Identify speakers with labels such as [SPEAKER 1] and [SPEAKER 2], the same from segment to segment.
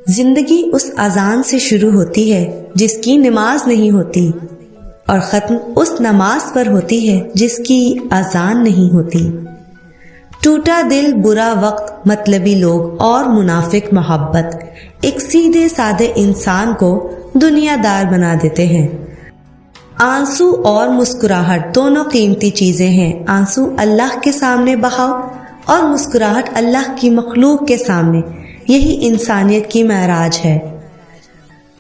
[SPEAKER 1] زندگی اس اذان سے شروع ہوتی ہے جس کی نماز نہیں ہوتی، اور ختم اس نماز پر ہوتی ہے جس کی اذان نہیں ہوتی۔ ٹوٹا دل، برا وقت، مطلبی لوگ اور منافق محبت ایک سیدھے سادے انسان کو دنیا دار بنا دیتے ہیں۔ آنسو اور مسکراہٹ دونوں قیمتی چیزیں ہیں۔ آنسو اللہ کے سامنے بہاؤ اور مسکراہٹ اللہ کی مخلوق کے سامنے، یہی انسانیت کی معراج ہے۔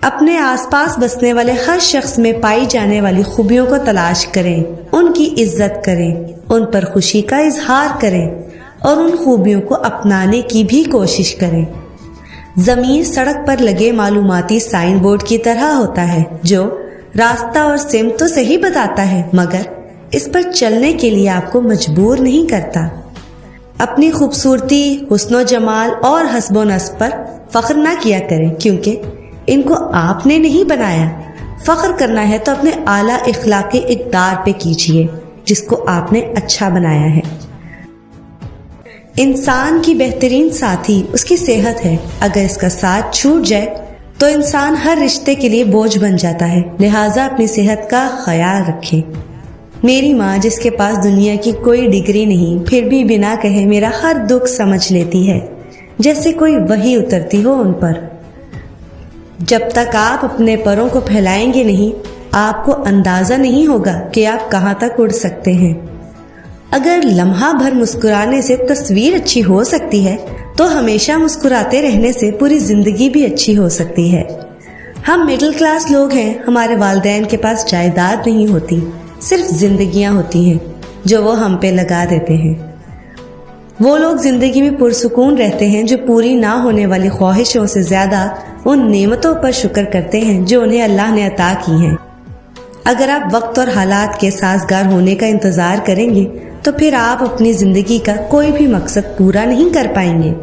[SPEAKER 1] اپنے آس پاس بسنے والے ہر شخص میں پائی جانے والی خوبیوں کو تلاش کریں، ان کی عزت کریں، ان پر خوشی کا اظہار کریں اور ان خوبیوں کو اپنانے کی بھی کوشش کریں۔ ضمیر سڑک پر لگے معلوماتی سائن بورڈ کی طرح ہوتا ہے جو راستہ اور سمت تو صحیح بتاتا ہے، مگر اس پر چلنے کے لیے آپ کو مجبور نہیں کرتا۔ اپنی خوبصورتی، حسن و جمال اور حسب و نسب پر فخر نہ کیا کریں، کیونکہ ان کو آپ نے نہیں بنایا۔ فخر کرنا ہے تو اپنے اعلیٰ اخلاقی اقدار پہ کیجیے جس کو آپ نے اچھا بنایا ہے۔ انسان کی بہترین ساتھی اس کی صحت ہے۔ اگر اس کا ساتھ چھوٹ جائے تو انسان ہر رشتے کے لیے بوجھ بن جاتا ہے، لہٰذا اپنی صحت کا خیال رکھیں۔ میری ماں، جس کے پاس دنیا کی کوئی ڈگری نہیں، پھر بھی بنا کہے میرا ہر دکھ سمجھ لیتی ہے، جیسے کوئی وحی اترتی ہو ان پر۔ جب تک آپ اپنے پروں کو پھیلائیں گے نہیں، آپ کو اندازہ نہیں ہوگا کہ آپ کہاں تک اڑ سکتے ہیں۔ اگر لمحہ بھر مسکرانے سے تصویر اچھی ہو سکتی ہے تو ہمیشہ مسکراتے رہنے سے پوری زندگی بھی اچھی ہو سکتی ہے۔ ہم مڈل کلاس لوگ ہیں، ہمارے والدین کے پاس جائیداد نہیں ہوتی، صرف زندگیاں ہوتی ہیں جو وہ ہم پہ لگا دیتے ہیں۔ وہ لوگ زندگی میں پرسکون رہتے ہیں جو پوری نہ ہونے والی خواہشوں سے زیادہ ان نعمتوں پر شکر کرتے ہیں جو انہیں اللہ نے عطا کی ہیں۔ اگر آپ وقت اور حالات کے سازگار ہونے کا انتظار کریں گے تو پھر آپ اپنی زندگی کا کوئی بھی مقصد پورا نہیں کر پائیں گے۔